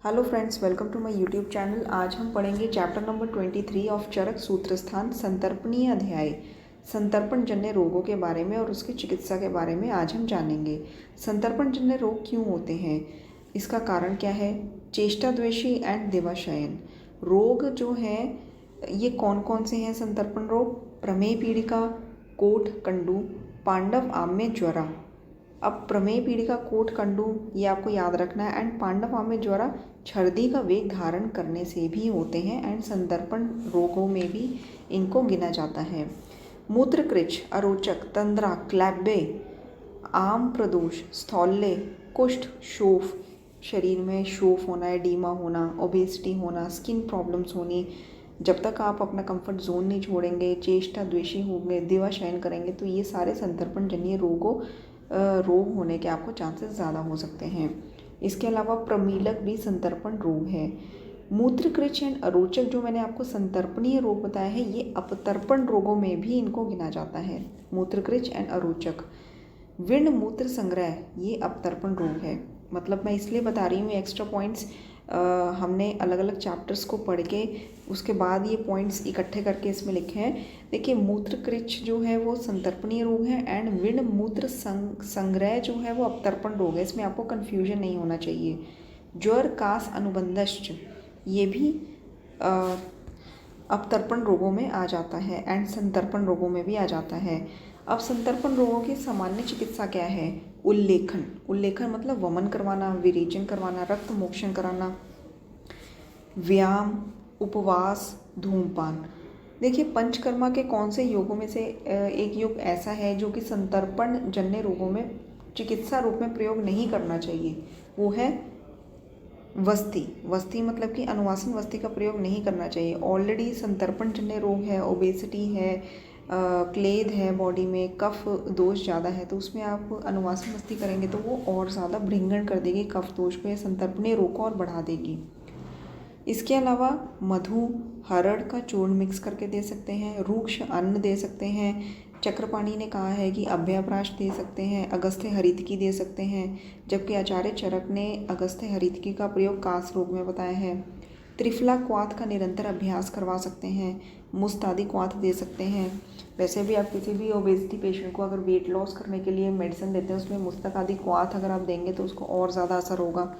Hello friends, welcome to my YouTube channel. आज हम पढ़ेंगे chapter number 23 of Charak Sutrasthana संतर्पणीय अध्याय संतर्पण जन्य रोगों के बारे में और उसकी चिकित्सा के बारे में आज हम जानेंगे। संतर्पण जन्य रोग क्यों होते हैं, इसका कारण क्या है, चेष्टाद्वेषी एंड दिवाशयन रोग जो हैं ये कौन कौन से हैं। संतर्पण रोग प्रमेय पीड़िका, कोट कंडू, पांडव आम्य ज्वरा। अब प्रमेय पीड़िका, कोट कंडू ये आपको याद रखना है। एंड पांडव आम्य ज्वरा छर्दी का वेग धारण करने से भी होते हैं एंड संतर्पण रोगों में भी इनको गिना जाता है। मूत्रकृच, अरोचक, तंद्रा, क्लैब्बे, आम प्रदोष, स्थौल्य, कुष्ठ, शोफ, शरीर में शोफ होना, एडीमा होना, ओबेसिटी होना, स्किन प्रॉब्लम्स होनी, जब तक आप अपना कंफर्ट जोन नहीं छोड़ेंगे, चेष्टा द्वेषी होंगे, दिवाशयन करेंगे, तो ये सारे संतर्पण जन्य रोग होने के आपको चांसेस ज़्यादा हो सकते हैं। इसके अलावा प्रमीलक भी संतर्पण रोग है। मूत्रकृच एंड अरोचक जो मैंने आपको संतर्पणीय रोग बताया है, ये अपतर्पण रोगों में भी इनको गिना जाता है। मूत्रकृच एंड अरोचक। विर्ण मूत्र संग्रह ये अपतर्पण रोग है। मतलब मैं इसलिए बता रही हूँ एक्स्ट्रा पॉइंट्स, हमने अलग अलग चैप्टर्स को पढ़ के उसके बाद ये पॉइंट्स इकट्ठे करके इसमें लिखे हैं। देखिए, मूत्रकृच जो है वो संतर्पणीय रोग है एंड विर्ण मूत्र संग्रह जो है वो अपतर्पण रोग है। इसमें आपको कन्फ्यूजन नहीं होना चाहिए। ज्वर, कास, अनुबंधश्च ये भी अपतर्पण रोगों में आ जाता है एंड संतर्पण रोगों में भी आ जाता है। अब संतर्पण रोगों की सामान्य चिकित्सा क्या है। उल्लेखन, उल्लेखन मतलब वमन करवाना, विरेचन करवाना, रक्त मोक्षण कराना, व्यायाम, उपवास, धूमपान। देखिए, पंचकर्मा के कौन से योगों में से एक योग ऐसा है जो कि संतर्पण जन्य रोगों में चिकित्सा रूप में प्रयोग नहीं करना चाहिए, वो है वस्ती। वस्ती मतलब कि अनुवासन वस्ती का प्रयोग नहीं करना चाहिए। ऑलरेडी संतर्पण जन्य रोग है, ओबेसिटी है, क्लेद है बॉडी में, कफ दोष ज़्यादा है, तो उसमें आप अनुवासन वस्ती करेंगे तो वो और ज़्यादा भृंगण कर देगी कफ दोष को, या संतर्पणीय रोग को और बढ़ा देगी। इसके अलावा मधु, हरड़ का चूर्ण मिक्स करके दे सकते हैं, रूक्ष अन्न दे सकते हैं। चक्रपाणी ने कहा है कि अभ्याप्राश दे सकते हैं, अगस्त्य हरितकी दे सकते हैं, जबकि आचार्य चरक ने अगस्त्य हरितकी का प्रयोग कास रोग में बताया है। त्रिफला क्वाथ का निरंतर अभ्यास करवा सकते हैं, मुस्तादी क्वाथ दे सकते हैं। वैसे भी आप किसी भी ओबेसिटी पेशेंट को अगर वेट लॉस करने के लिए मेडिसिन देते हैं, उसमें मुस्तक आदि क्वाथ अगर आप देंगे तो उसको और ज़्यादा असर होगा।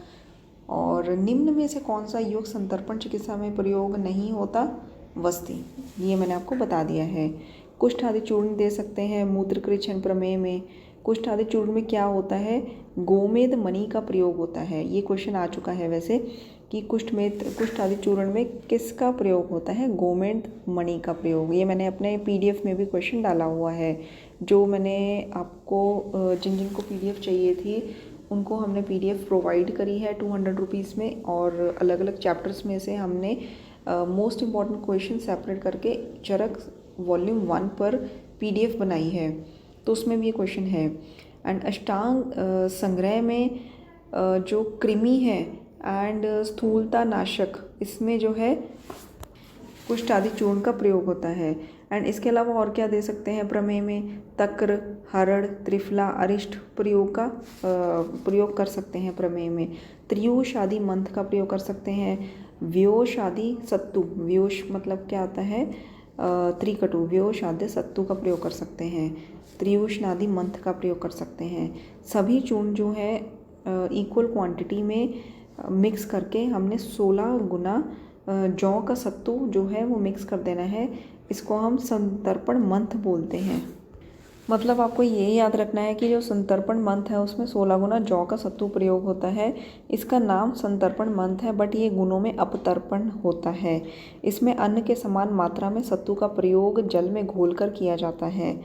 और निम्न में से कौन सा योग संतर्पण चिकित्सा में प्रयोग नहीं होता। वस्ती, ये मैंने आपको बता दिया है। कुष्ठ आदि चूर्ण दे सकते हैं मूत्रकृच एंड प्रमेय में। कुष्ठ आदि चूर्ण में क्या होता है, गोमेद मणि का प्रयोग होता है। ये क्वेश्चन आ चुका है वैसे कि कुष्ठ आदि चूर्ण में किसका प्रयोग होता है, गोमेद मणि का प्रयोग। ये मैंने अपने पीडीएफ में भी क्वेश्चन डाला हुआ है। जो मैंने आपको जिन जिन को पीडीएफ चाहिए थी उनको हमने पीडीएफ प्रोवाइड करी है 200 रुपीज़ में, और अलग अलग चैप्टर्स में से हमने मोस्ट इम्पॉर्टेंट क्वेश्चन सेपरेट करके चरक वॉल्यूम 1 पर पीडीएफ बनाई है, तो उसमें भी ये क्वेश्चन है। एंड अष्टांग संग्रह में जो कृमि है एंड स्थूलता नाशक, इसमें जो है कुष्ठ आदि चूर्ण का प्रयोग होता है। एंड इसके अलावा और क्या दे सकते हैं प्रमेय में, तक्र, हरड़, त्रिफला, अरिष्ट प्रयोग कर सकते हैं प्रमेय में। त्रियूष आदि मंत्र का प्रयोग कर सकते हैं। व्योष आदि सत्तु, व्योष मतलब क्या आता है, त्रिकटु, व्योष आदि सत्तु का प्रयोग कर सकते हैं। त्रियूष आदि मंत्र का प्रयोग कर सकते हैं। सभी चूर्ण जो है इक्वल क्वांटिटी में मिक्स करके हमने 16 गुना जौ का सत्तू जो है वो मिक्स कर देना है। इसको हम संतर्पण मंत्र बोलते हैं। मतलब आपको ये याद रखना है कि जो संतर्पण मंत्र है उसमें 16 गुना जौ का सत्तू प्रयोग होता है। इसका नाम संतर्पण मंत्र है, बट ये गुणों में अपतर्पण होता है। इसमें अन्न के समान मात्रा में सत्तू का प्रयोग जल में घोलकर किया जाता है,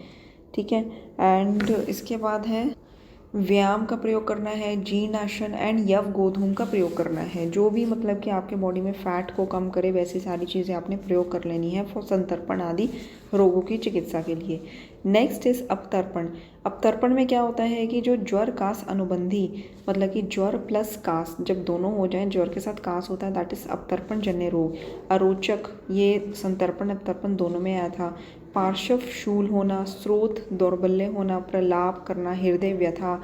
ठीक है। एंड इसके बाद है व्यायाम का प्रयोग करना है, जीर्णासन एंड यव गोधूम का प्रयोग करना है। जो भी मतलब कि आपके बॉडी में फैट को कम करे वैसी सारी चीज़ें आपने प्रयोग कर लेनी है फॉर संतर्पण आदि रोगों की चिकित्सा के लिए। Next is अपतर्पण। अपतर्पण में क्या होता है कि जो ज्वर कास अनुबंधी, मतलब कि ज्वर प्लस कास जब दोनों हो जाएं, ज्वर के साथ कास होता है, दैट इज अपतर्पण जन्य रोग। अरोचक, ये संतर्पण अपतर्पण दोनों में आया था। पार्श्व शूल होना, स्रोत दौर्बल्य होना, प्रलाप करना, हृदय व्यथा,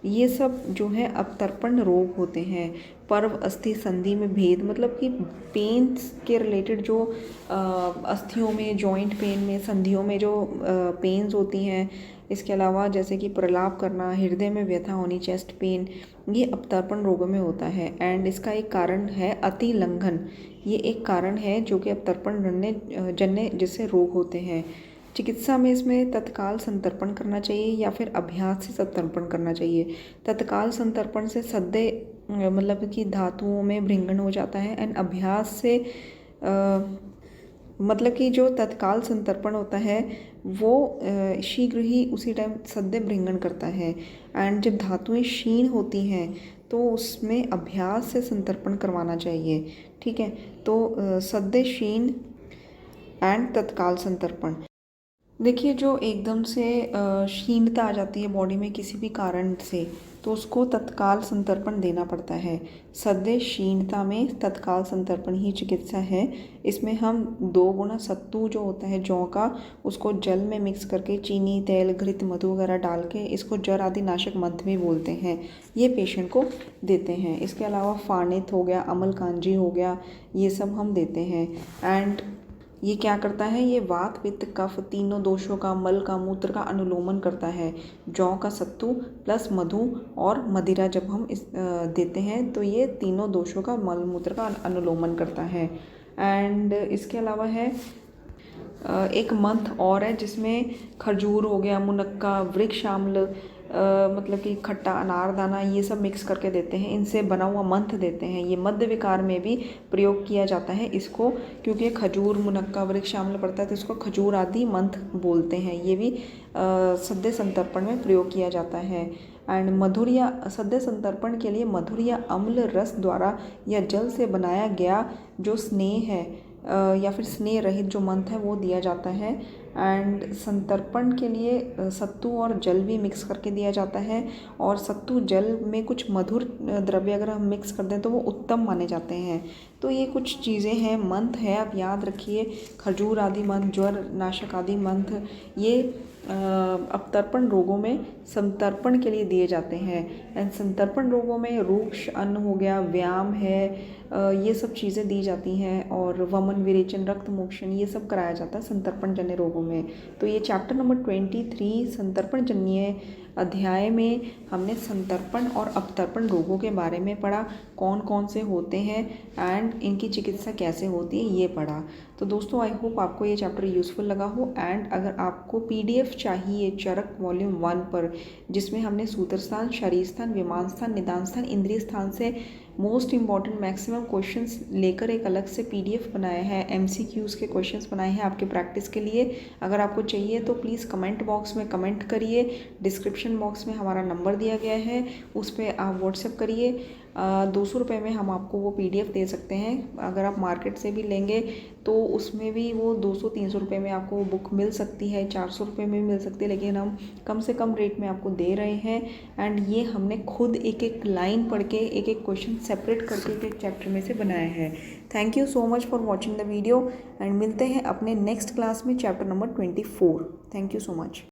ये सब जो है अपतर्पण रोग होते हैं। पर्व अस्थि संधि में भेद, मतलब कि पेन्स के रिलेटेड जो अस्थियों में, जॉइंट पेन में, संधियों में जो पेन्स होती हैं, इसके अलावा जैसे कि प्रलाप करना, हृदय में व्यथा होनी, चेस्ट पेन, ये अपतर्पण रोगों में होता है। एंड इसका एक कारण है अतिलंघन। ये एक कारण है जो कि अपतर्पण जन्य जिससे रोग होते हैं। चिकित्सा में इसमें तत्काल संतर्पण करना चाहिए या फिर अभ्यास से संतर्पण करना चाहिए। तत्काल संतर्पण से सद्य मतलब कि धातुओं में भृंगण हो जाता है। एंड अभ्यास से मतलब कि जो तत्काल संतर्पण होता है वो शीघ्र ही उसी टाइम सद्य भृंगण करता है। एंड जब धातुएं क्षीण होती हैं तो उसमें अभ्यास से संतर्पण करवाना चाहिए। ठीक है, तो सद्य क्षीण एंड तत्काल संतर्पण। देखिए, जो एकदम से क्षीणता आ जाती है बॉडी में किसी भी कारण से, तो उसको तत्काल संतर्पण देना पड़ता है। सद्य क्षीणता में तत्काल संतर्पण ही चिकित्सा है। इसमें हम 2 गुना सत्तू जो होता है जौ का, उसको जल में मिक्स करके चीनी, तेल, घृत, मधु वगैरह डाल के, इसको जर आदि नाशक मध्य भी बोलते हैं, ये पेशेंट को देते हैं। इसके अलावा फार्नित हो गया, अमलकांजी हो गया, ये सब हम देते हैं। एंड ये क्या करता है, ये वात, पित्त, कफ तीनों दोषों का, मल का, मूत्र का अनुलोमन करता है। जौ का सत्तू प्लस मधु और मदिरा जब हम देते हैं तो ये तीनों दोषों का, मल मूत्र का अनुलोमन करता है। एंड इसके अलावा है एक मंथ और है जिसमें खजूर हो गया, मुनक्का, वृक्ष आम्ल, मतलब कि खट्टा अनारदाना, ये सब मिक्स करके देते हैं। इनसे बना हुआ मंथ देते हैं। ये मध्य विकार में भी प्रयोग किया जाता है इसको, क्योंकि खजूर, मुनक्का, वृक्ष आम्ल पड़ता है तो इसको खजूर आदि मंथ बोलते हैं। ये भी सद्य संतर्पण में प्रयोग किया जाता है। एंड मधुर या सद्य संतर्पण के लिए मधुर या अम्ल रस द्वारा या जल से बनाया गया जो स्नेह है या फिर स्नेह रहित जो मंथ है वो दिया जाता है। एंड संतर्पण के लिए सत्तू और जल भी मिक्स करके दिया जाता है। और सत्तू जल में कुछ मधुर द्रव्य अगर हम मिक्स कर दें तो वो उत्तम माने जाते हैं। तो ये कुछ चीज़ें हैं, मंथ है, आप याद रखिए। खजूर आदि मंथ, ज्वर नाशक आदि मंथ, ये अपतर्पण रोगों में संतर्पण के लिए दिए जाते हैं। एंड संतर्पण रोगों में रूक्ष अन्न हो गया, व्यायाम है, ये सब चीज़ें दी जाती हैं। और वमन, विरेचन, रक्त मोक्षण, ये सब कराया जाता है संतर्पण जन्य रोगों में। तो ये चैप्टर नंबर 23 संतर्पण जन्य अध्याय में हमने संतर्पण और अपतर्पण रोगों के बारे में पढ़ा, कौन कौन से होते हैं एंड इनकी चिकित्सा कैसे होती है, ये पढ़ा। तो दोस्तों, आई होप आपको ये चैप्टर यूज़फुल लगा हो। एंड अगर आपको PDF चाहिए चरक वॉल्यूम 1 पर, जिसमें हमने सूत्रस्थान, शरीर स्थान, विमान स्थान, निदान स्थान, इंद्रिय स्थान से मोस्ट इंपॉर्टेंट मैक्सिमम क्वेश्चंस लेकर एक अलग से PDF बनाया है, MCQs के क्वेश्चंस बनाए हैं आपके प्रैक्टिस के लिए। अगर आपको चाहिए तो प्लीज़ कमेंट बॉक्स में कमेंट करिए। डिस्क्रिप्शन बॉक्स में हमारा नंबर दिया गया है, उस पर आप व्हाट्सएप करिए। 200 रुपये में हम आपको वो PDF दे सकते हैं। अगर आप मार्केट से भी लेंगे तो उसमें भी वो 200-300 रुपये में आपको बुक मिल सकती है, 400 रुपये में मिल सकती है, लेकिन हम कम से कम रेट में आपको दे रहे हैं। एंड ये हमने खुद एक एक लाइन पढ़ के, एक एक क्वेश्चन सेपरेट करके एक एक चैप्टर में से बनाया है। Thank you so much for watching the video. And मिलते हैं अपने नेक्स्ट क्लास में, chapter number 24। Thank you so much.